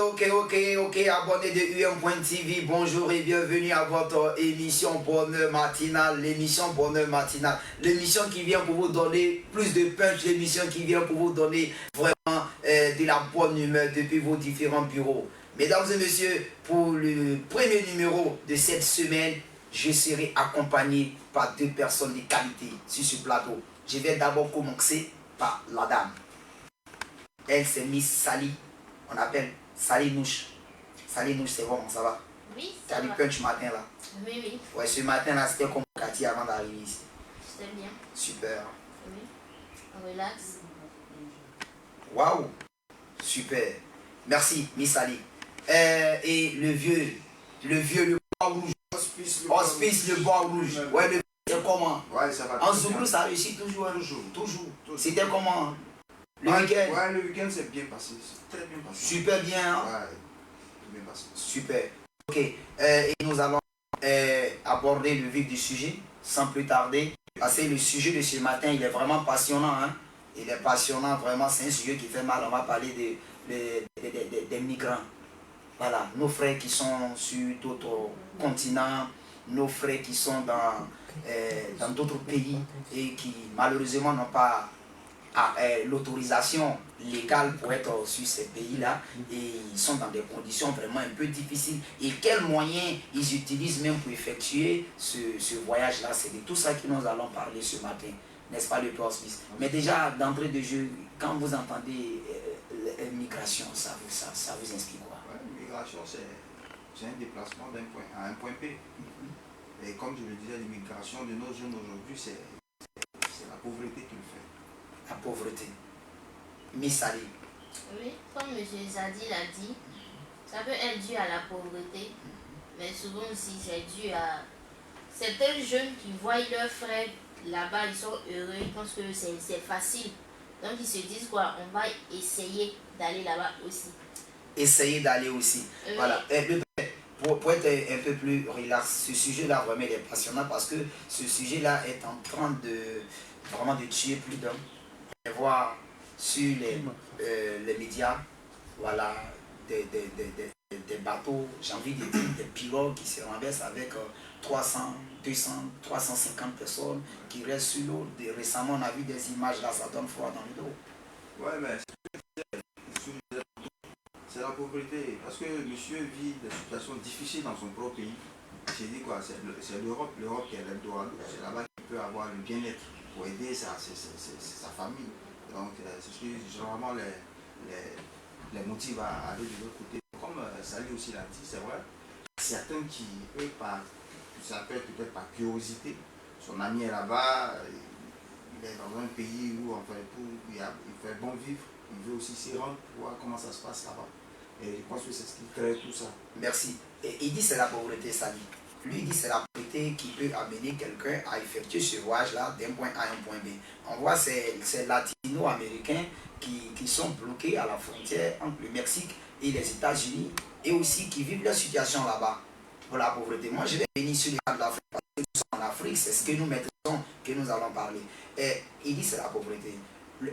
ok, abonnés de UM.TV, bonjour et bienvenue à votre émission Bonheur Matinale, l'émission Bonheur Matinale, l'émission qui vient pour vous donner plus de punch, l'émission qui vient pour vous donner vraiment de la bonne humeur depuis vos différents bureaux. Mesdames et messieurs, pour le premier numéro de cette semaine, je serai accompagné par deux personnes de qualité sur ce plateau. Je vais d'abord commencer par la dame. Elle, c'est Miss Sally. On appelle Sally Nouche. Sally Nouche, c'est bon, ça va? Oui, ça va. Tu as du punch ce matin là? Oui, oui. Ouais, ce matin là, c'était comme Cathy avant d'arriver ici. C'était bien. Super. Oui. Relax. Waouh. Super. Merci, Miss Sally. Et le bois rouge. Hospice, le bois rouge. Ouais, le c'est comment? Ouais, ça va. En Zouglou, ça réussit toujours. Toujours. C'était comment? Le week-end? Ouais, le week-end s'est bien passé. C'est très bien passé. Super bien. Hein? Ouais, bien passé. Super. Ok. Et nous allons aborder le vif du sujet sans plus tarder. Parce que le sujet de ce matin, il est vraiment passionnant. Hein? Il est passionnant, vraiment. C'est un sujet qui fait mal. On va parler des migrants. Voilà. Nos frères qui sont sur d'autres continents. Nos frères qui sont dans d'autres pays et qui malheureusement n'ont pas l'autorisation légale pour être sur ces pays-là et ils sont dans des conditions vraiment un peu difficiles. Et quels moyens ils utilisent même pour effectuer ce voyage-là? C'est de tout ça que nous allons parler ce matin, n'est-ce pas, le Père Hospice? Mais déjà, d'entrée de jeu, quand vous entendez migration, ça vous inspire quoi? L'immigration, c'est un déplacement d'un point A à un point B. Et comme je le disais, l'immigration de nos jeunes aujourd'hui, c'est la pauvreté qui le fait. La pauvreté. Miss Sally. Oui, comme M. Zadi l'a dit, ça peut être dû à la pauvreté, mais souvent aussi c'est dû à certains jeunes qui voient leurs frères là-bas, ils sont heureux, ils pensent que c'est facile. Donc ils se disent quoi, on va essayer d'aller là-bas aussi. Essayer d'aller aussi. Oui. Voilà. Pour être un peu plus relax, ce sujet-là vraiment il est passionnant parce que ce sujet-là est en train de tuer plus d'hommes. On va voir sur les médias, voilà, des bateaux, j'ai envie de dire des pirogues qui se renversent avec 300, 200, 350 personnes qui restent sur l'eau. Récemment, on a vu des images là, ça donne froid dans le dos. Ouais, mais c'est la pauvreté. Parce que monsieur vit des situations difficiles dans son propre pays. J'ai dit quoi? C'est l'Europe qui est l'Eldorado. C'est là-bas qu'il peut avoir le bien-être pour aider sa famille. Donc, c'est ce qui généralement les motive à aller de l'autre côté. Comme Sally aussi l'a dit, c'est vrai. Certains qui, eux, ça peut être peut-être par curiosité. Son ami est là-bas, il est dans un pays où enfin, il fait bon vivre. Il veut aussi s'y rendre pour voir comment ça se passe là-bas. Et je pense que c'est ce qui crée tout ça. Merci. Et il dit c'est la pauvreté, Sally. Lui, il dit c'est la pauvreté qui peut amener quelqu'un à effectuer ce voyage-là d'un point A à un point B. On voit ces latino-américains qui sont bloqués à la frontière entre le Mexique et les États-Unis et aussi qui vivent leur situation là-bas pour la pauvreté. Moi, je vais venir sur les cas de l'Afrique parce que nous sommes en Afrique, c'est ce que nous maîtrisons que nous allons parler. Et il dit c'est la pauvreté.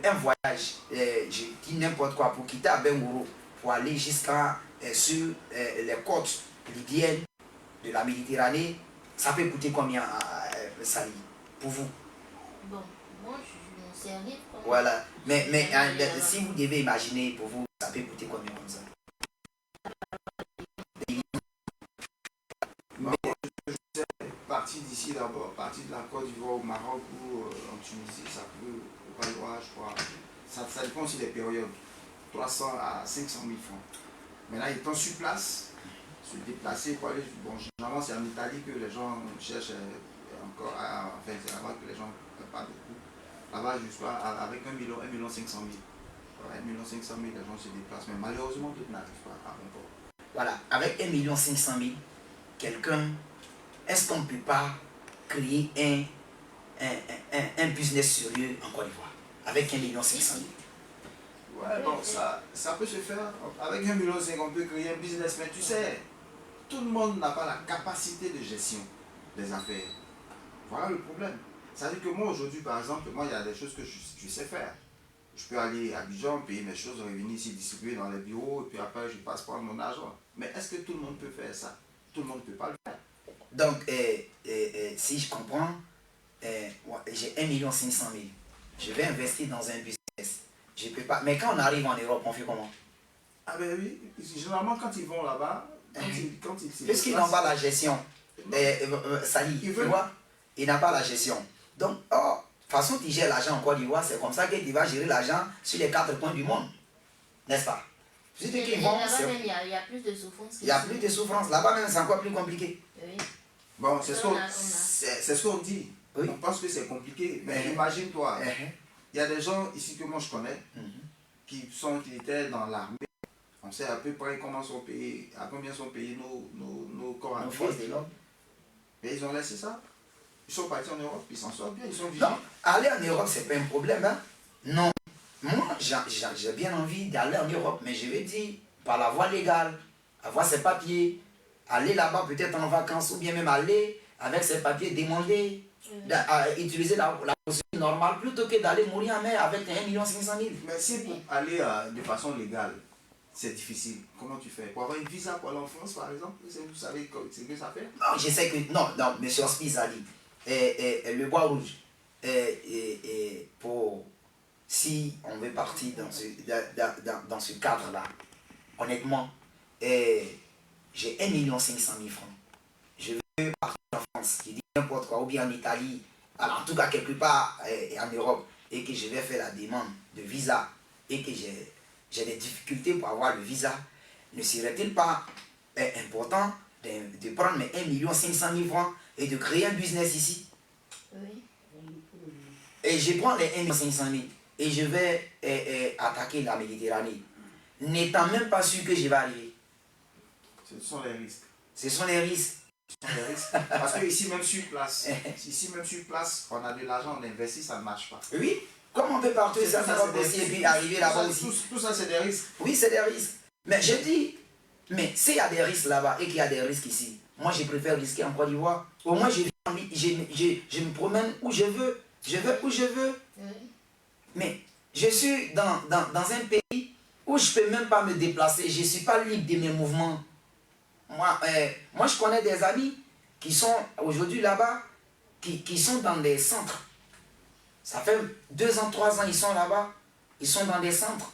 Un voyage, je dis n'importe quoi, pour quitter Abengouro, pour aller jusqu'à sur les côtes libyennes de la Méditerranée, ça peut coûter combien, Sally, pour vous? Bon, moi je n'en sais rien. Voilà, mais si vous devez imaginer pour vous, ça peut coûter combien comme ça? Partir d'ici d'abord, partir de la Côte d'Ivoire au Maroc ou en Tunisie, ça peut, au Pays d'Ivoire, je crois, ça dépend aussi des périodes, 300 à 500 000 francs. Maintenant, étant sur place, se déplacer pour aller, bon, généralement c'est en Italie que les gens cherchent encore, enfin c'est là-bas que les gens ne pas beaucoup. Là-bas, je crois, avec 1 500 000. Ouais, 1 500 000, les gens se déplacent, mais malheureusement, tout n'arrive pas à bon port. Voilà, avec 1 500 000, quelqu'un, est-ce qu'on ne peut pas créer un business sérieux en Côte d'Ivoire avec 1 500 000? Ouais, bon, ça peut se faire. Avec 1 500 000, on peut créer un business, mais tu sais, tout le monde n'a pas la capacité de gestion des affaires. Voilà le problème. Ça veut dire que moi, aujourd'hui, par exemple, moi, il y a des choses que je sais faire. Je peux aller à Abidjan, payer mes choses, revenir ici, distribuer dans les bureaux, et puis après, je passe prendre mon argent. Mais est-ce que tout le monde peut faire ça? Tout le monde ne peut pas le faire. Donc, si je comprends, j'ai 1 500 000. Je vais investir dans un business. Je peux pas. Mais quand on arrive en Europe, on fait comment? Ah ben oui, généralement quand ils vont là-bas, puisqu'ils n'ont pas la gestion, Sali, tu vois, ils n'ont pas la gestion. Donc, de toute façon, tu gères l'argent en Côte d'Ivoire, c'est comme ça que tu vas gérer l'argent sur les 4 coins du monde. N'est-ce pas? Et là-bas même, il y a plus de souffrance. Il y a plus de souffrance. Là-bas même, c'est encore plus compliqué. Oui. Bon, c'est ce qu'on dit. Oui. On pense que c'est compliqué. Mais imagine-toi, il y a des gens ici que moi je connais qui étaient dans l'armée. On sait à peu près comment sont payés, à combien sont payés nos corps à pied. Mais ils ont laissé ça. Ils sont partis en Europe, ils s'en sortent bien, ils sont vivants. Non, aller en Europe, c'est pas un problème. Hein? Non. Moi, j'ai bien envie d'aller en Europe, mais je vais dire, par la voie légale, avoir ses papiers, aller là-bas peut-être en vacances, ou bien même aller avec ses papiers, demander, utiliser la procédure normale, plutôt que d'aller mourir en mer avec 1 500 000. Mais si pour aller de façon légale, c'est difficile. Comment tu fais? Pour avoir une visa pour aller en France, par exemple, vous savez ce que ça fait? Non, je sais que... Non, M. Hospice a dit, le bois rouge, pour... Si on veut partir dans ce cadre-là, honnêtement, j'ai 1 500 000 francs. Je veux partir en France, je dis n'importe quoi, ou bien en Italie, alors en tout cas quelque part en Europe, et que je vais faire la demande de visa, et que j'ai des difficultés pour avoir le visa, ne serait-il pas important de prendre mes 1 500 000 francs et de créer un business ici? Oui. Et je prends les 1 500 000 et je vais attaquer la Méditerranée, n'étant même pas sûr que je vais arriver. Ce sont les risques. Ce sont les risques. Parce que ici même sur place, on a de l'argent, on investit, ça ne marche pas. Oui, comme on peut partir ça va aussi et puis arriver là-bas aussi. Tout ça, c'est des risques. Oui, c'est des risques. Mais je dis, mais s'il y a des risques là-bas et qu'il y a des risques ici, moi je préfère risquer en Côte d'Ivoire. Au moins je me promène où je veux. Je vais où je veux. Mais je suis dans un pays où je ne peux même pas me déplacer. Je ne suis pas libre de mes mouvements. Moi, je connais des amis qui sont aujourd'hui là-bas, qui sont dans des centres. Ça fait 2 ans, 3 ans, ils sont là-bas. Ils sont dans des centres.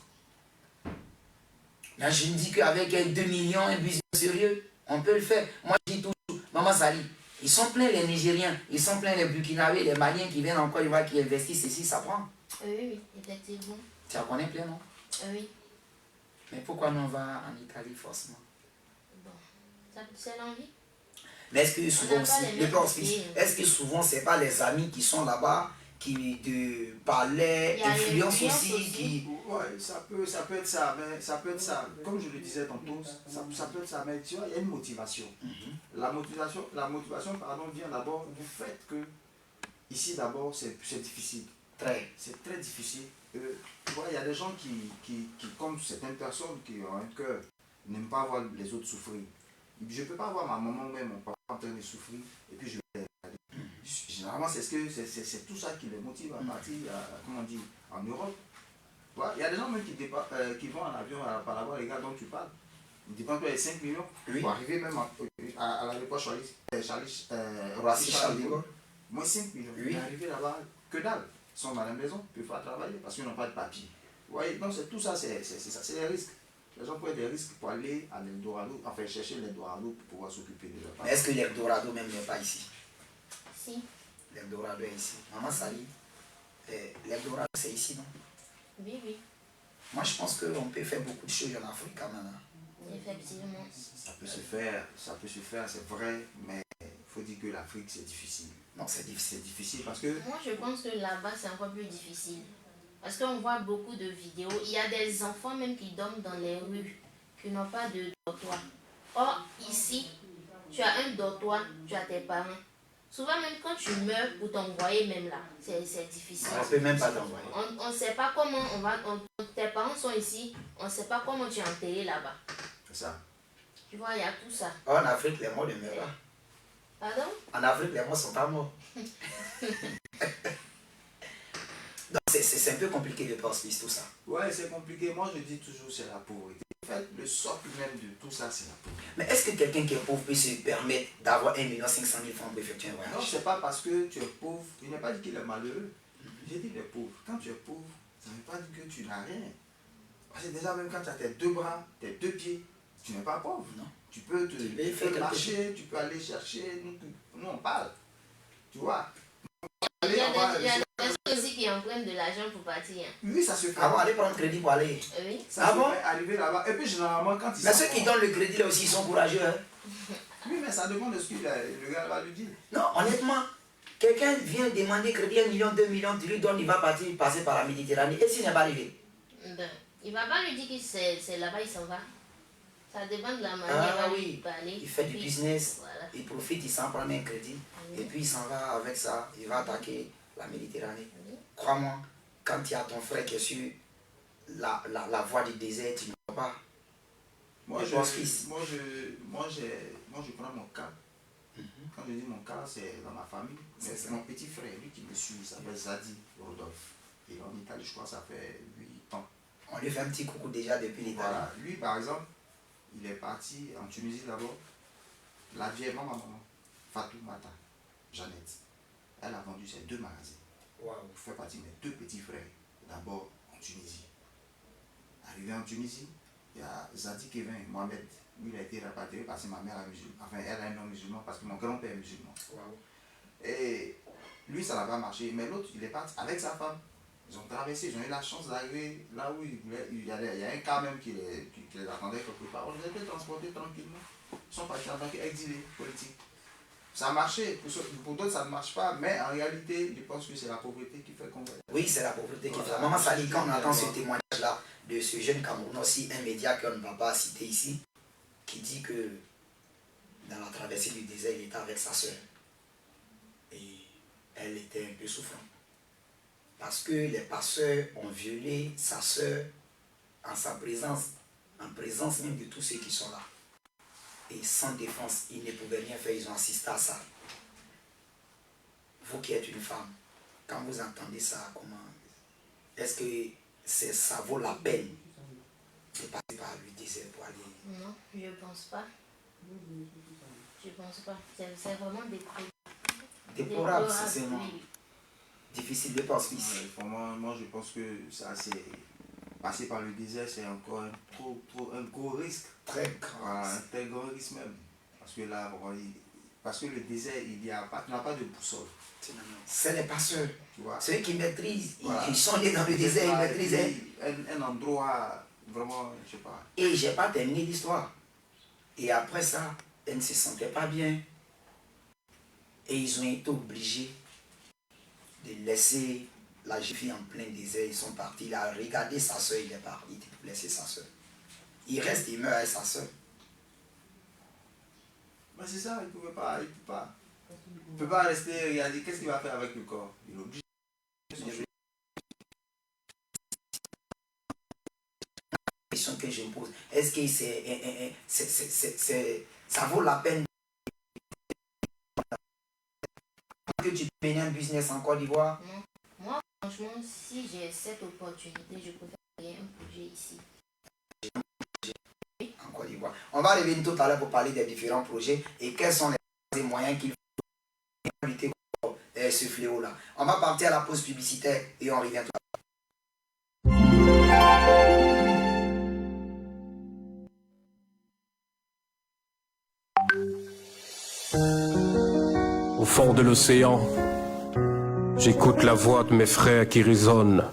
Là, je me dis qu'avec 2 millions, un business sérieux, on peut le faire. Moi, je dis toujours, Maman Sali, ils sont pleins les Nigériens, ils sont pleins les Burkinabés, les Maliens qui viennent en Côte d'Ivoire, qui investissent ici, ça prend. Oui, effectivement. Tu en connais plein, non? Oui. Mais pourquoi nous on va en Italie forcément? Bon, c'est l'envie. Mais est-ce que souvent aussi, est-ce que souvent c'est pas les amis qui sont là-bas qui te parlaient, influencent aussi, qui... Ouais, ça peut être ça, mais ça peut être ça. Comme je le disais tantôt, ça peut être ça, mais tu vois, il y a une motivation. La motivation vient d'abord du fait que ici d'abord c'est difficile. C'est très difficile. Tu vois, il y a des gens qui, comme certaines personnes qui ont un cœur, n'aiment pas voir les autres souffrir. Je ne peux pas voir ma maman ou même mon papa en train de souffrir et puis je vais regarder. Généralement, c'est tout ça qui les motive à partir, comment on dit, en Europe. Il y a des gens même qui vont en avion par là-bas, les gars dont tu parles. Ils dépensent les 5 millions pour arriver même à l'aéroport Charles de Gaulle. Moi, 5 millions. Ils sont arrivés là-bas, que dalle. Ils sont dans la maison, ils ne peuvent pas travailler parce qu'ils n'ont pas de papier. Vous voyez, donc tout ça, c'est ça, c'est des risques. Les gens prennent des risques pour aller à l'Eldorado, enfin chercher l'Eldorado pour pouvoir s'occuper de leur part. Est-ce que l'Eldorado même n'est pas ici? Si. L'Eldorado est ici. Maman Sali, l'Eldorado c'est ici, non? Oui. Moi je pense qu'on peut faire beaucoup de choses en Afrique quand même. Effectivement. Ça peut se faire, c'est vrai, mais il faut dire que l'Afrique c'est difficile. Non, c'est difficile parce que... Moi je pense que là-bas c'est encore plus difficile. Parce qu'on voit beaucoup de vidéos. Il y a des enfants même qui dorment dans les rues, qui n'ont pas de dortoir. Or, ici, tu as un dortoir, tu as tes parents. Souvent, même quand tu meurs, pour t'envoyer même là, c'est difficile. On ne peut même pas t'envoyer. On ne sait pas comment on va... tes parents sont ici, on ne sait pas comment tu es enterré là-bas. C'est ça. Tu vois, il y a tout ça. En Afrique, les morts ne meurent pas. Pardon? En Afrique, les morts ne sont pas morts. Donc, c'est un peu compliqué de passer tout ça. Ouais, c'est compliqué. Moi, je dis toujours c'est la pauvreté. En fait, le socle même de tout ça, c'est la pauvreté. Mais est-ce que quelqu'un qui est pauvre peut se permettre d'avoir 1 500 000 francs pour effectuer un voyage? Non, c'est pas parce que tu es pauvre. Je n'ai pas dit qu'il est malheureux. J'ai dit qu'il est pauvre. Quand tu es pauvre, ça ne veut pas dire que tu n'as rien. Parce que déjà, même quand tu as tes 2 bras, tes 2 pieds, tu n'es pas pauvre. Non. Tu peux te marcher, tu peux aller chercher. Nous, on parle. Tu vois. Il y a des personnes aussi qui empruntent de l'argent pour partir. Oui, ça se fait. Ah bon, aller prendre crédit pour aller. Oui. Ça se fait arriver là-bas. Et puis, généralement, quand ils Mais ceux qui donnent le crédit là aussi, ils sont courageux. Hein? Oui, mais ça demande de ce que le gars va lui dire. Non, honnêtement, quelqu'un vient demander crédit 1 million, 2 millions, tu lui donnes, il va passer par la Méditerranée. Et s'il n'est pas arrivé? Ben, il ne va pas lui dire que c'est là-bas, il s'en va. Ça dépend de la manière dont il parler. Il fait du business, voilà. il profite, il s'en prend un crédit. Et puis il s'en va avec ça, il va attaquer la Méditerranée. Crois-moi, quand il y a ton frère qui est sur la voie du désert, tu ne vas pas. Moi, je prends mon cas. Quand je dis mon cas, c'est dans ma famille. C'est mon petit frère, lui qui me suit, il s'appelle Zadi Rodolphe. Et en Italie, je crois que ça fait 8 ans. On lui fait un petit coucou déjà depuis l'Italie. Voilà. Lui, par exemple, il est parti en Tunisie d'abord. La vieille maman, Fatou Mata, Jeannette, elle a vendu ses 2 magasins. Wow. Je fais partie de mes 2 petits frères, d'abord en Tunisie. Arrivé en Tunisie, il y a Zadi Kevin, Mohamed. Lui, il a été rapatrié parce que ma mère est musulmane. Enfin, elle a un nom musulman parce que mon grand-père est musulman. Wow. Et lui, ça n'a pas marché. Mais l'autre, il est parti avec sa femme. Ils ont traversé, ils ont eu la chance d'arriver là où il y a un cas même qui les attendait quelque part. On les a été transportés tranquillement. Ils sont partis en tant qu'exilés politiques. Ça a marché, pour d'autres ça ne marche pas, mais en réalité, je pense que c'est la pauvreté qui fait qu'on va... Oui, c'est la pauvreté qui fait. Maman Sali, quand on entend ce témoignage-là de ce jeune Camerounais aussi, un média qu'on ne va pas citer ici, qui dit que dans la traversée du désert, il était avec sa soeur. Et elle était un peu souffrante. Parce que les passeurs ont violé sa soeur en sa présence, en présence même de tous ceux qui sont là. Et sans défense, ils ne pouvaient rien faire, ils ont assisté à ça. Vous qui êtes une femme, quand vous entendez ça, comment est-ce que ça vaut la peine de passer par le désert pour aller? Non, je ne pense pas. Je pense pas. C'est vraiment déplorable, c'est vraiment difficile de passer ici. Moi, je pense que ça, c'est passer par le désert, c'est encore un gros risque. Très grand. Voilà, un très grand risque même. Parce que là, parce que le désert, tu n'as pas de boussole. C'est les passeurs. Tu vois. Ceux qui maîtrisent, Voilà. ils sont nés dans le désert, ils maîtrisent. Un endroit vraiment, je sais pas. Et j'ai pas terminé l'histoire. Et après ça, elles ne se sentaient pas bien. Et ils ont été obligés de laisser la jeune fille en plein désert. Ils sont partis. Il a regardé sa soeur, il est parti pour laisser sa soeur. Il reste, il meurt avec sa soeur. Mais c'est ça, il ne peut pas. Il ne peut pas rester, regarder, qu'est-ce qu'il va faire avec le corps? Il est obligé. La question que je me pose, est-ce que ça vaut la peine que tu menes un business en Côte d'Ivoire? Non. Moi, franchement, si j'ai cette opportunité, je préfère créer un projet ici. En Côte d'Ivoire. On va revenir tout à l'heure pour parler des différents projets et quels sont les moyens qu'il faut pour lutter contre ce fléau-là. On va partir à la pause publicitaire et on revient tout à Au fond de l'océan, j'écoute la voix de mes frères qui résonnent.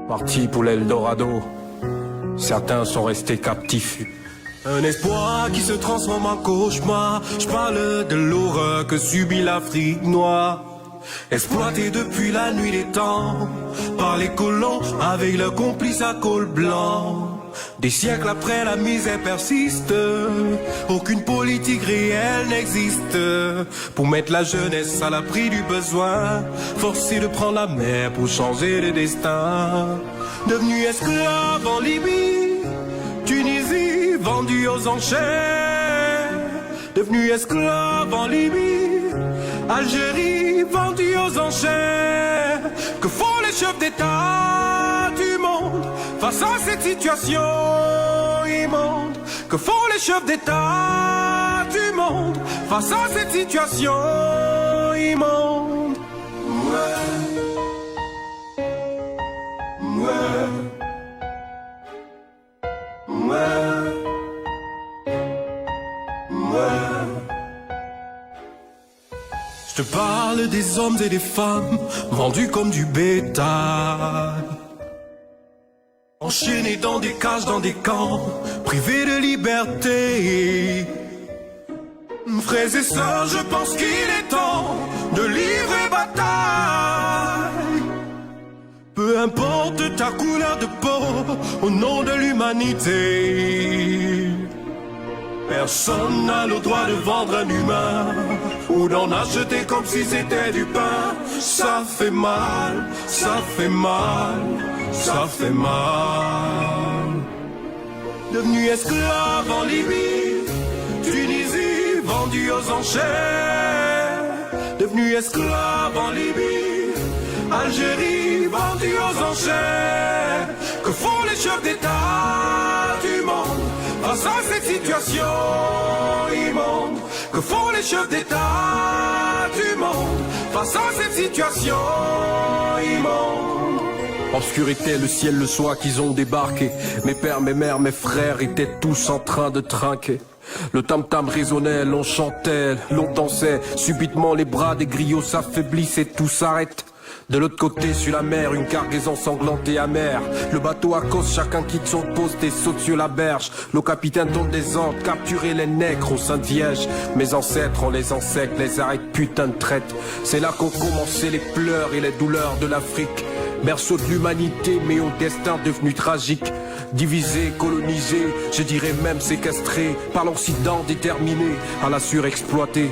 Partis pour l'Eldorado, certains sont restés captifs. Un espoir qui se transforme en cauchemar. Je parle de l'horreur que subit l'Afrique noire. Exploité depuis la nuit des temps par les colons avec leurs complices à col blanc. Des siècles après, la misère persiste. Aucune politique réelle n'existe pour mettre la jeunesse à l'abri du besoin. Forcé de prendre la mer pour changer de destin. Devenu esclave en Libye, Tunisie, vendu aux enchères. Devenu esclave en Libye, Algérie vendue aux enchères. Que font les chefs d'État du monde face à cette situation immonde? Que font les chefs d'État du monde face à cette situation immonde? Je te parle des hommes et des femmes vendus comme du bétail, enchaînés dans des cages, dans des camps, privés de liberté. Frères et sœurs, je pense qu'il est temps de livrer bataille. Peu importe ta couleur de peau, au nom de l'humanité. Personne n'a le droit de vendre un humain ou d'en acheter comme si c'était du pain. Ça fait mal, ça fait mal, ça fait mal. Devenu esclave en Libye, Tunisie vendue aux enchères. Devenu esclave en Libye, Algérie vendue aux enchères. Que font les chefs d'État du monde face à cette situation immonde? Que font les chefs d'État du monde face à cette situation immonde? Obscurité, le ciel, le soir qu'ils ont débarqué. Mes pères, mes mères, mes frères étaient tous en train de trinquer. Le tam-tam résonnait, l'on chantait, l'on dansait. Subitement les bras des griots s'affaiblissent et tout s'arrête. De l'autre côté, sur la mer, une cargaison sanglante et amère. Le bateau à cause, chacun quitte son poste et saute sur la berge. Le capitaine donne des ordres, capturer les nègres aux Saintes Vierges. Mes ancêtres, on les enseigne, les arrête, putain de traite. C'est là qu'ont commencé les pleurs et les douleurs de l'Afrique. Berceau de l'humanité, mais au destin devenu tragique. Divisé, colonisé, je dirais même séquestré par l'Occident déterminé à la surexploiter.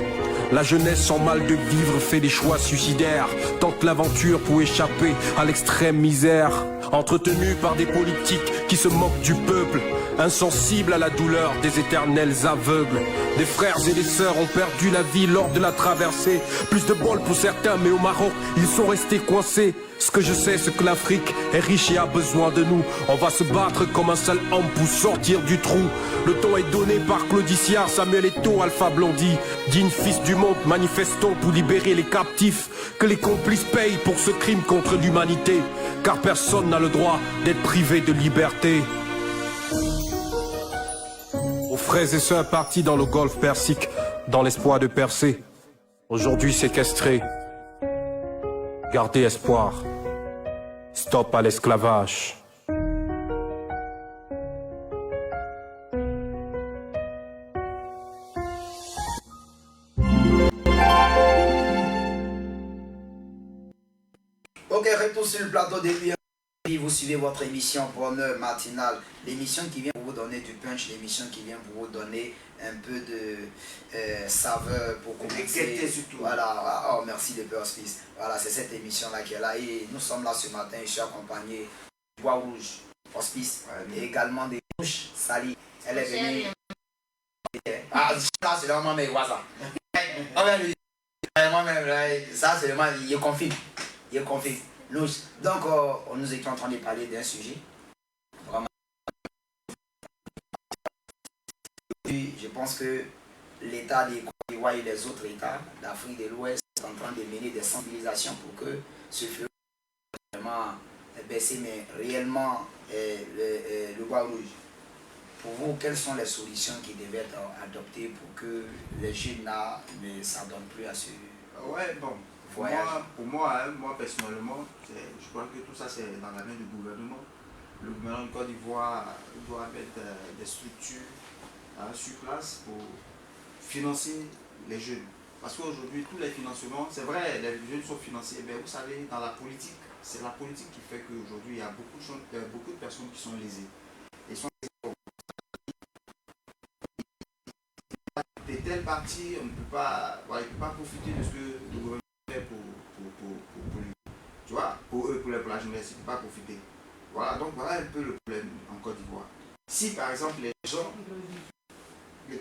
La jeunesse sans mal de vivre fait des choix suicidaires, tente l'aventure pour échapper à l'extrême misère. Entretenue par des politiques qui se moquent du peuple, insensibles à la douleur des éternels aveugles. Des frères et des sœurs ont perdu la vie lors de la traversée. Plus de bol pour certains, mais au Maroc, ils sont restés coincés. Ce que je sais, c'est que l'Afrique est riche et a besoin de nous. On va se battre comme un seul homme pour sortir du trou. Le ton est donné par Claudiciard, Samuel Eto'o, Alpha Blondy. Digne fils du monde, manifestons pour libérer les captifs. Que les complices payent pour ce crime contre l'humanité. Car personne n'a le droit d'être privé de liberté. Aux frères et sœurs partis dans le golfe Persique, dans l'espoir de percer. Aujourd'hui séquestrés. Gardez espoir. Stop à l'esclavage. Ok, retour sur le plateau des Lumières. Vous suivez votre émission Bonheur Matinale, l'émission qui vient pour vous donner du punch, l'émission qui vient pour vous donner un peu de saveur pour commencer. Voilà, oh merci les Peur Smith. Voilà, c'est cette émission-là qui est là et nous sommes là ce matin. Je suis accompagné du Bois Rouge, Hospice, et également des Rouges, Sally. Elle est venue. Ah, ça c'est vraiment mes voix ça. Ça c'est vraiment, il confirme. Il confirme. Donc, nous étions en train de parler d'un sujet. Vraiment. Je pense que l'État des Côte d'Ivoire et les autres États d'Afrique de l'Ouest sont en train de mener des sensibilisations pour que ce feu vraiment baisser, mais réellement le Bois Rouge. Pour vous, quelles sont les solutions qui devaient être adoptées pour que les jeunes là ne s'adonnent plus à ce ouais, bon. Pour moi, personnellement, je crois que tout ça c'est dans la main du gouvernement. Le gouvernement de Côte d'Ivoire doit mettre des structures sur place pour financer les jeunes. Parce qu'aujourd'hui, tous les financements, c'est vrai, les jeunes sont financés, mais vous savez, dans la politique, c'est la politique qui fait qu'aujourd'hui, il y a beaucoup de personnes qui sont lésées. Et sont de telle partie, on ne peut pas, il ne peut pas profiter de ce que le gouvernement pour lui. Tu vois, pour eux, pour la jeunesse, ils ne peuvent pas profiter. Voilà, donc voilà un peu le problème en Côte d'Ivoire. Si par exemple les gens,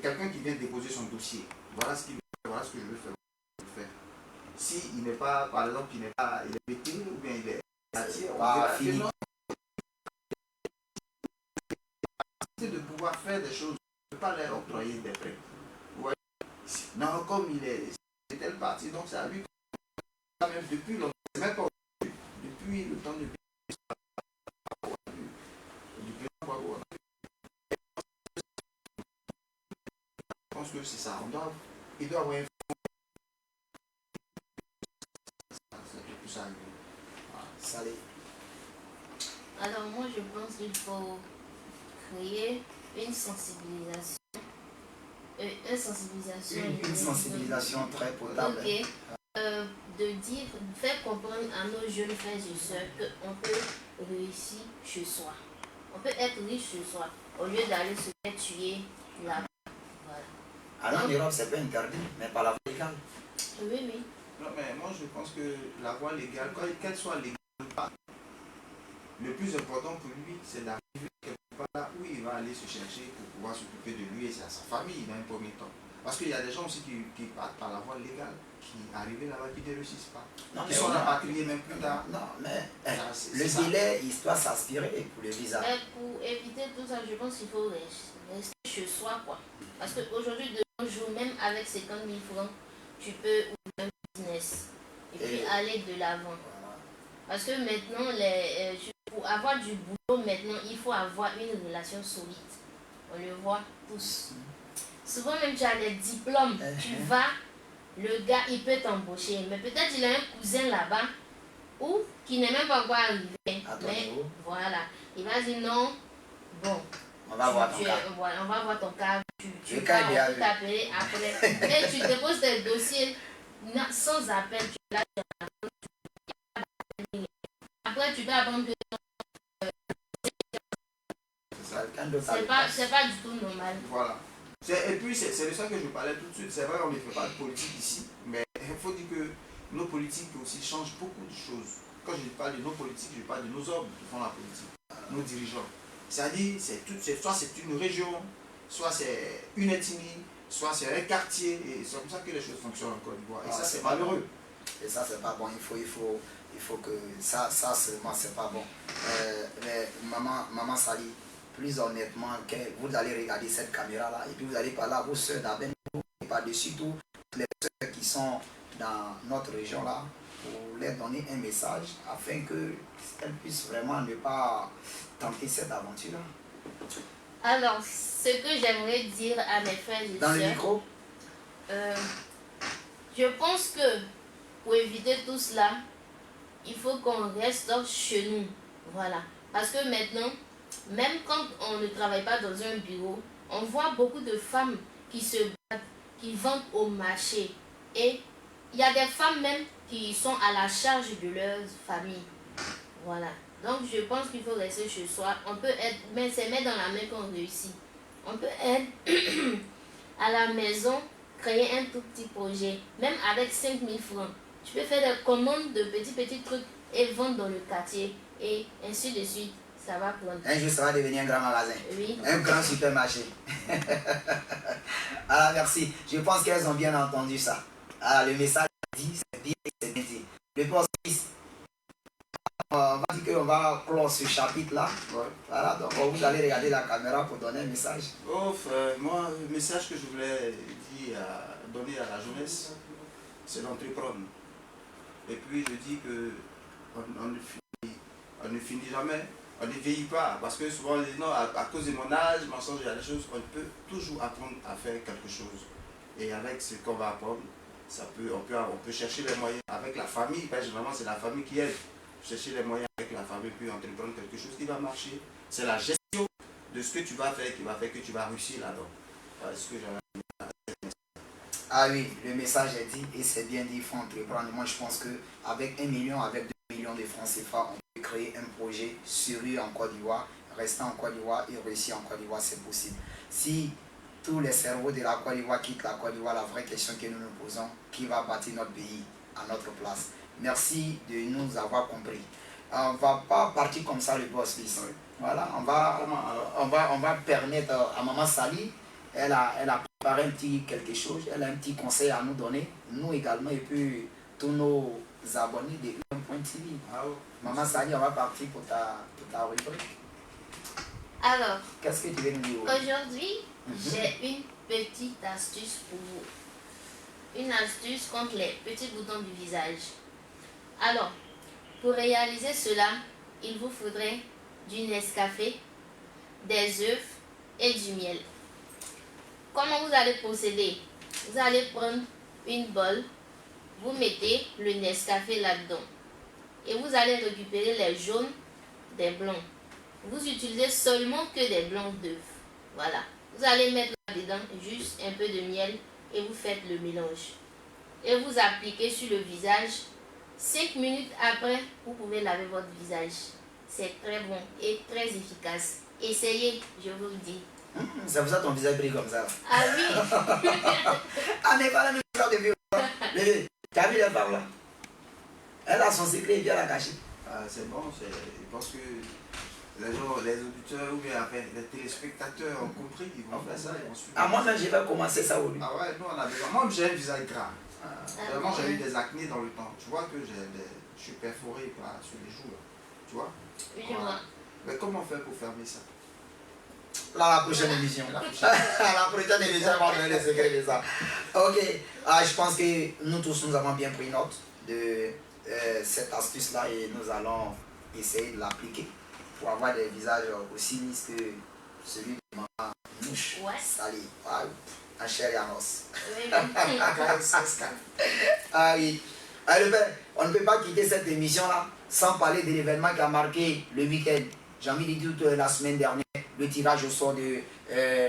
quelqu'un qui vient déposer son dossier, voilà ce qu'il veut faire, voilà ce que je veux faire. s'il n'est pas, par exemple, il est pété ou bien il est attiré, fini. De pouvoir faire des choses, ne pas leur octroyer des prêts. Ouais. Non, comme il est telle partie, donc c'est à lui même depuis longtemps, même pas depuis le temps du je pense que c'est ça. Il doit avoir un Alors moi je pense qu'il faut créer une sensibilisation. Une sensibilisation très potable. Ok. De dire, faire comprendre à nos jeunes frères et sœurs qu'on peut réussir chez soi. On peut être riche chez soi au lieu d'aller se faire tuer là-bas. Voilà. Alors en Europe, c'est pas interdit, mais par la voie légale. Oui, oui. Non, mais moi je pense que la voie légale, qu'elle soit légale ou pas, le plus important pour lui, c'est d'arriver quelque part là où il va aller se chercher pour pouvoir s'occuper de lui et de sa famille dans un premier temps. Parce qu'il y a des gens aussi qui partent par la voie légale, qui arrivent là-bas, qui ne réussissent pas. Non, qui sont rapatriés même plus tard. Non, mais le délai, il doit s'aspirer pour le visa. Mais pour éviter tout ça, je pense qu'il faut rester chez soi, quoi. Parce qu'aujourd'hui, de nos jours, même avec 50 000 francs, tu peux ouvrir un business et puis aller de l'avant. Parce que maintenant, pour avoir du boulot, maintenant, il faut avoir une relation solide. On le voit tous. Souvent, même tu as des diplômes, tu vas, le gars, il peut t'embaucher. Mais peut-être il a un cousin là-bas, ou qui n'est même pas encore arrivé. Mais voilà, il va dire non, bon. On va voir ton cas. On va voir ton cas. Tu vas t'appeler après. Et tu déposes tes dossiers sans appel. Après, tu peux apprendre que c'est pas du tout normal. Voilà. Et puis, c'est de ça que je parlais tout de suite. C'est vrai, on ne fait pas de politique ici, mais il faut dire que nos politiques aussi changent beaucoup de choses. Quand je parle de nos politiques, je parle de nos hommes qui font la politique, nos dirigeants. C'est-à-dire, soit c'est une région, soit c'est une ethnie, soit c'est un quartier, et c'est comme ça que les choses fonctionnent en Côte d'Ivoire. Et ça, c'est malheureux. Et ça, c'est pas bon. Il faut que ça seulement, c'est pas bon. Mais maman Sali, plus honnêtement, que vous allez regarder cette caméra-là et puis vous allez parler à vos soeurs d'Aben et par-dessus tout, les soeurs qui sont dans notre région-là, pour leur donner un message afin qu'elles puissent vraiment ne pas tenter cette aventure. Alors, ce que j'aimerais dire à mes frères et sœurs... Dans le micro je pense que pour éviter tout cela, il faut qu'on reste chez nous. Voilà. Parce que maintenant, même quand on ne travaille pas dans un bureau, on voit beaucoup de femmes qui se battent, qui vendent au marché. Et il y a des femmes même qui sont à la charge de leur famille. Voilà. Donc je pense qu'il faut rester chez soi. On peut être, mais c'est mettre dans la main qu'on réussit. On peut être à la maison, créer un tout petit projet, même avec 5 000 francs. Tu peux faire des commandes de petits trucs et vendre dans le quartier. Et ainsi de suite, ça va prendre. Un jour, ça va devenir un grand magasin. Oui. Un grand supermarché. Alors, merci. Je pense qu'elles ont bien entendu ça. Alors, le message dit, c'est bien dit. Le poste, on va dire qu'on va clore ce chapitre-là. Ouais. Voilà, donc vous allez regarder la caméra pour donner un message. Moi, le message que je voulais donner à la jeunesse, c'est d'entreprendre. Et puis je dis que on ne finit jamais, on ne vieillit pas. Parce que souvent on dit non, à cause de mon âge, mensonge, il y a des choses, on peut toujours apprendre à faire quelque chose. Et avec ce qu'on va apprendre, on peut chercher les moyens avec la famille, parce que généralement c'est la famille qui aide. Chercher les moyens avec la famille, puis entreprendre quelque chose qui va marcher. C'est la gestion de ce que tu vas faire qui va faire que tu vas réussir là-dedans. Voilà ce que j'avais. Ah oui, le message est dit et c'est bien dit, il faut entreprendre. Moi je pense qu'avec 1 million, avec 2 millions de francs CFA, on peut créer un projet sérieux en Côte d'Ivoire, rester en Côte d'Ivoire et réussir en Côte d'Ivoire, c'est possible. Si tous les cerveaux de la Côte d'Ivoire quittent la Côte d'Ivoire, la vraie question que nous nous posons, qui va bâtir notre pays à notre place? Merci de nous avoir compris. On ne va pas partir comme ça le boss list. Oui. Voilà, on va permettre à Maman Sali, elle a préparé un petit quelque chose, elle a un petit conseil à nous donner, nous également, et puis tous nos abonnés de UM.TV. Ah ouais. Maman Sani, on va partir pour ta rubrique. Alors, Qu'est-ce que tu veux nous dire? aujourd'hui, j'ai une petite astuce pour vous. Une astuce contre les petits boutons du visage. Alors, pour réaliser cela, il vous faudrait du Nescafé, des œufs et du miel. Comment vous allez procéder? Vous allez prendre une bolle, vous mettez le Nescafé là-dedans et vous allez récupérer les jaunes des blancs. Vous utilisez seulement que des blancs d'œufs. Voilà. Vous allez mettre là-dedans juste un peu de miel et vous faites le mélange. Et vous appliquez sur le visage. 5 minutes après, vous pouvez laver votre visage. C'est très bon et très efficace. Essayez, je vous le dis. C'est pour ça que ton visage brille comme ça. Ah oui. Ah, mais pas la même histoire de vieux. T'as vu la femme là? Elle a son secret et bien la cacher. Ah, c'est bon, je pense que les gens, les auditeurs ou bien enfin, les téléspectateurs ont compris, ils vont faire ça, ils vont suivre. Ah, moi-même, je vais commencer ça au lui. Ah ouais, nous on a besoin. Moi j'ai un visage gras. Vraiment, j'ai eu oui. des acnés dans le temps. Tu vois que je suis perforé là, sur les joues. Là. Tu vois? Oui, je vois. Mais comment faire pour fermer ça? Là, la prochaine émission. La prochaine émission, on va donner les secrets de ça. Ok. Ah, je pense que nous tous, nous avons bien pris note de cette astuce-là et nous allons essayer de l'appliquer pour avoir des visages aussi lisses que celui de maman Mouche. Ouais. Sali. Ah, en chair et en os. Oui, Ah oui. Alors, ben, on ne peut pas quitter cette émission-là sans parler de l'événement qui a marqué le week-end. J'ai envie de dire toute la semaine dernière, le tirage au sort de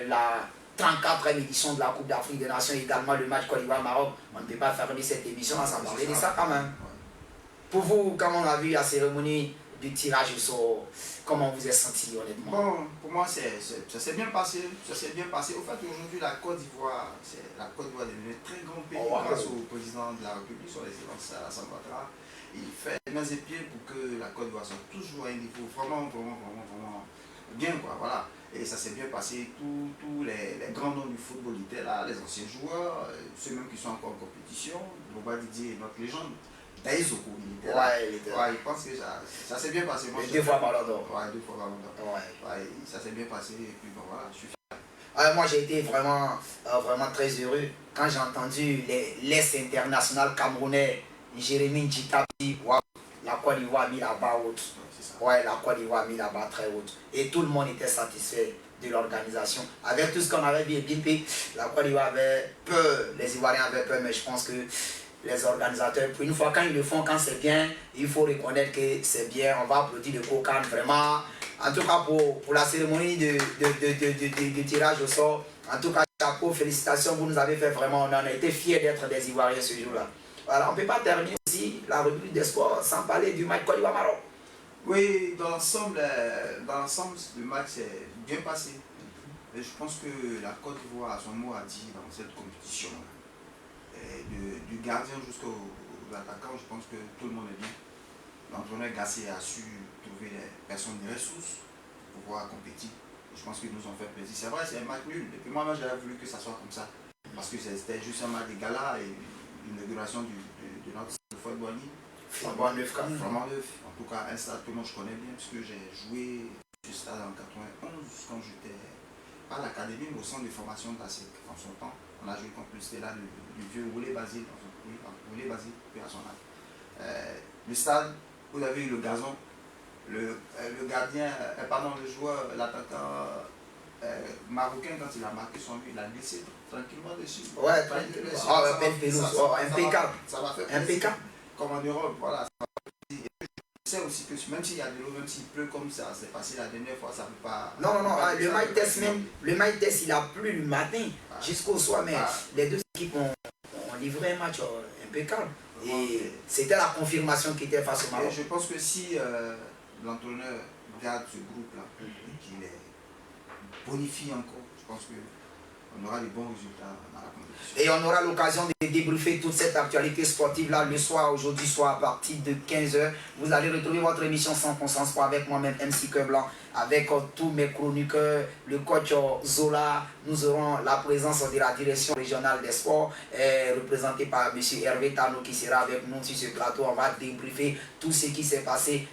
la 34e édition de la Coupe d'Afrique des Nations, également le match Côte d'Ivoire-Maroc. On ne peut pas fermer cette émission-là sans parler de ça quand même. Pour vous, quand on a vu la cérémonie du tirage au sort, comment vous êtes senti honnêtement? Bon, pour moi, ça s'est bien passé. Ça s'est bien passé. Au fait, aujourd'hui, la Côte d'Ivoire est devenue un très grand pays grâce au président de la République, son excellence Alassane Ouattara. Il fait mains et pieds pour que la Côte d'Ivoire soit toujours à un niveau vraiment bien, quoi. Voilà. Et ça s'est bien passé. Tous les grands noms du football étaient là, les anciens joueurs, ceux même qui sont encore en compétition. Boba Didier, notre légende. Daïzoko, il était là. Ouais, il était là. Ouais, je pense que ça s'est bien passé. Moi, Deux fois Ballon d'Or. Ouais, 2 fois Ballon d'Or. Ouais. Ouais, ça s'est bien passé. Et puis bon, voilà, je suis fier. Moi, j'ai été vraiment très heureux quand j'ai entendu l'Est international camerounais, Jérémy Njikapi. Wow, la Côte d'Ivoire a mis la barre haute. Ouais, la Côte d'Ivoire a mis la barre très haute. Et tout le monde était satisfait de l'organisation. Avec tout ce qu'on avait vu, la Côte d'Ivoire avait peur, les Ivoiriens avaient peur, mais je pense que les organisateurs, pour une fois, quand ils le font, quand c'est bien, il faut reconnaître que c'est bien. On va applaudir le Kokan, vraiment. En tout cas, pour la cérémonie de tirage au sort, en tout cas, chapeau, félicitations, vous nous avez fait vraiment, on a été fiers d'être des Ivoiriens ce jour-là. Voilà, on ne peut pas terminer aussi la rubrique des sports sans parler du match Côte d'Ivoire-Maroc. Oui, dans l'ensemble, le match s'est bien passé. Et je pense que la Côte d'Ivoire a son mot à dire dans cette compétition. Du gardien jusqu'au attaquant, je pense que tout le monde est bien. L'entraîneur Gassé a su trouver les personnes des ressources pour pouvoir compétir. Je pense qu'ils nous ont fait plaisir. C'est vrai, c'est un match nul. Et puis moi, j'avais voulu que ça soit comme ça. Parce que c'était juste un match de gala et l'inauguration de notre stade de Fort-Boigny. Flambant neuf quand même. Flambant neuf. En tout cas, un stade que moi je connais bien, parce que j'ai joué ce stade en 91 quand j'étais pas à l'académie, mais au centre de formation de la SEC en son temps. On a joué contre le Stella du vieux Roulé Basile, Roulé Basile, puis à son âge. Le stade, vous avez eu le gazon, le gardien, le joueur, l'attaquant marocain, quand il a marqué son but, il a glissé tranquillement dessus. Ouais, impeccable. Ça va faire impeccable. Comme en Europe, voilà. Je sais aussi que même s'il y a de l'eau, même s'il pleut comme ça, c'est passé la dernière fois, ça ne peut pas. Non, le match test, il a plu le matin jusqu'au soir, mais les deux équipes ont livré un match impeccable. Et c'était la confirmation qui était face au Maroc. Je pense que si l'entraîneur garde ce groupe-là et qu'il les bonifie encore, je pense on aura des bons résultats dans la compétition. Et on aura l'occasion de débriefer toute cette actualité sportive-là le soir, aujourd'hui soir, à partir de 15h. Vous allez retrouver votre émission 100% sport avec moi-même, MC Cœur Blanc, avec tous mes chroniqueurs, le coach Zola. Nous aurons la présence de la direction régionale des sports, représentée par M. Hervé Tano qui sera avec nous sur ce plateau. On va débriefer tout ce qui s'est passé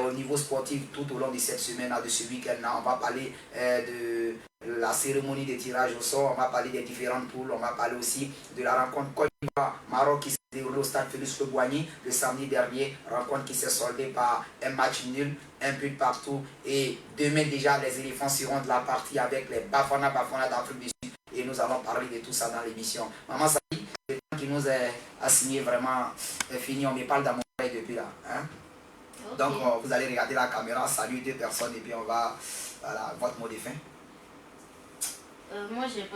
au niveau sportif tout au long de cette semaine, de ce week-end-là. On va parler de la cérémonie de tirage au sort, on va parler des différentes poules, on va parler aussi de la rencontre Côte d'Ivoire-Maroc qui s'est déroulée au stade Félix Houphouët-Boigny le samedi dernier, rencontre qui s'est soldée par un match nul, un but partout, et demain déjà les éléphants seront de la partie avec les Bafana d'Afrique du Sud, et nous allons parler de tout ça dans l'émission. Maman Sali, le temps qui nous est assigné vraiment est fini, on me parle dans mon oreille depuis là. Hein? Okay. Donc vous allez regarder la caméra, saluer 2 personnes et puis on va, voilà, votre mot de fin. Moi, j'ai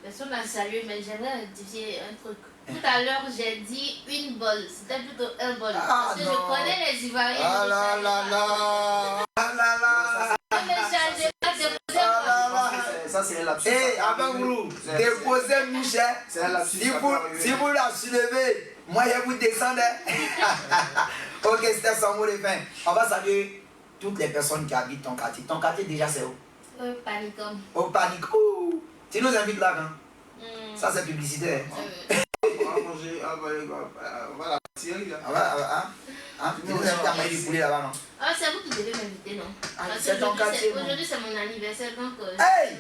personne à saluer, mais j'aimerais rectifier un truc. Tout à l'heure, j'ai dit une bolle. C'était plutôt un bol. Parce que je connais les Ivoiriens. Ah là là là. Ah là là. Ça, c'est la lapsus. Eh, avec vous, déposez Michel. Si vous la soulevez, moi, je vous descends. Ok, c'était son mot de fin. On va saluer toutes les personnes qui habitent ton quartier. Ton quartier, déjà, c'est où? Panicum. Au Panicum. Tu nous invites là, hein? Ça, c'est publicité. On va manger, on va la Syrie là. Tu nous invites à manger du poulet là-bas, non? Ah, c'est vous qui devez m'inviter, non? C'est ton quartier. Aujourd'hui, c'est mon anniversaire, donc. Hey!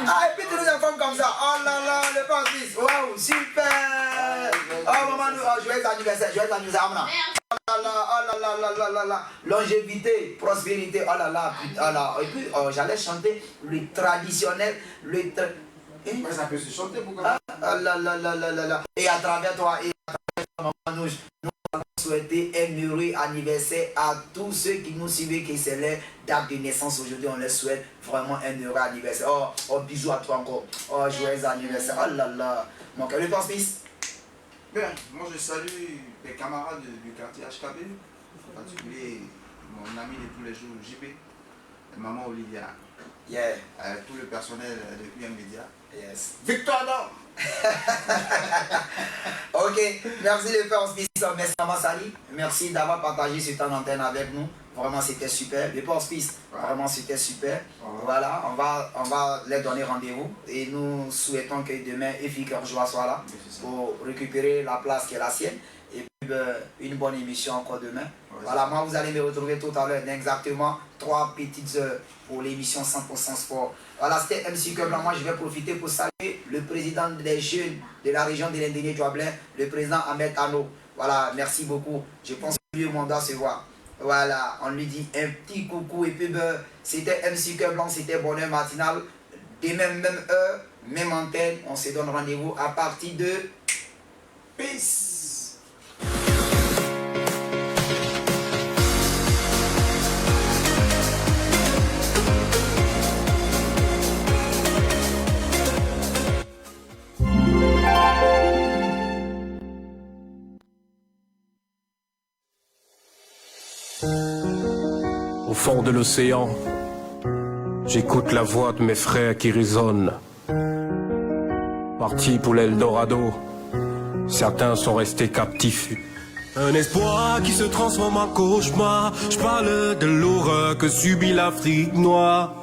Ah, et puis tu nous informes comme ça. Oh là là, le fils. Waouh, super! Oh maman, joyeux anniversaire, Amna. Oh là là, longévité, prospérité, oh là là, et puis j'allais chanter le traditionnel, ça peut se chanter, pourquoi? Ah là, et à travers toi, maman, nous allons souhaiter un heureux anniversaire à tous ceux qui nous suivent, qui c'est leur date de naissance aujourd'hui, on leur souhaite vraiment un heureux anniversaire. Oh, bisous à toi encore, oh, joyeux anniversaire, oh là là, mon cœur, le Smith. Bien, moi je salue les camarades du quartier HKB, en particulier mon ami de tous les jours, JP, maman Olivia, tout le personnel de UM Media. Yes. Victoire d'or. Ok, merci le Père Smith, merci Maman Sali, merci d'avoir partagé ce temps d'antenne avec nous. Vraiment c'était super. Le Père Smith, vraiment c'était super. Voilà, on va les donner rendez-vous et nous souhaitons que demain Efik Joie soit là pour récupérer la place qui est la sienne. Et puis une bonne émission encore demain. Voilà, moi vous allez me retrouver tout à l'heure exactement 3 petites heures pour l'émission 100% sport. Voilà, c'était MC Cœur Blanc. Moi je vais profiter pour saluer le président des jeunes de la région de l'Indénié-Douablin, le président Ahmed Ano. Voilà, merci beaucoup. Je pense que lui, on doit se voir. Voilà, on lui dit un petit coucou et puis c'était MC Cœur Blanc, c'était Bonheur Matinal. Demain, même heure, même antenne, on se donne rendez-vous à partir de Peace. Au fond de l'océan, j'écoute la voix de mes frères qui résonnent. Partis pour l'Eldorado, certains sont restés captifs. Un espoir qui se transforme en cauchemar. Je parle de l'horreur que subit l'Afrique noire.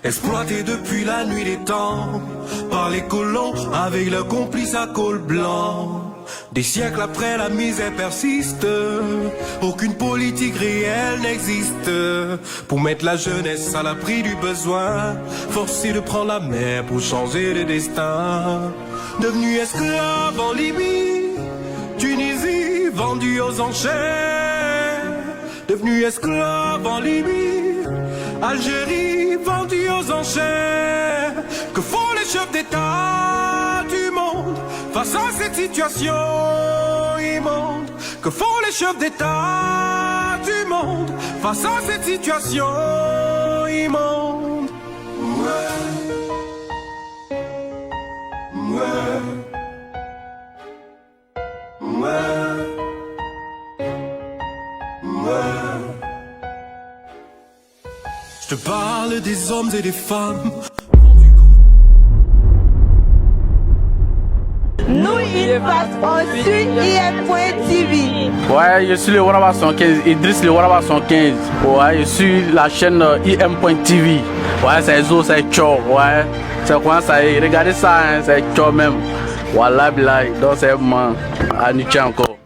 Exploité depuis la nuit des temps par les colons avec leurs complices à col blanc. Des siècles après la misère persiste, aucune politique réelle n'existe pour mettre la jeunesse à l'abri du besoin, forcé de prendre la mer pour changer de destin. Devenu esclave en Libye, Tunisie vendu aux enchères. Devenu esclave en Libye, Algérie vendu aux enchères. Que font les chefs d'État du monde face à cette situation immonde? Que font les chefs d'État du monde face à cette situation immonde? Je te parle des hommes et des femmes face, on suit IM.TV. Ouais, je suis le Waraba 115, Idriss le Waraba 115. Ouais, je suis la chaîne IM.TV. Ouais, c'est Zo, c'est Tcho. Ouais, c'est quoi ça? Regardez ça, hein, c'est Tcho même. Voilà, donc c'est moi. À Nietzsche encore.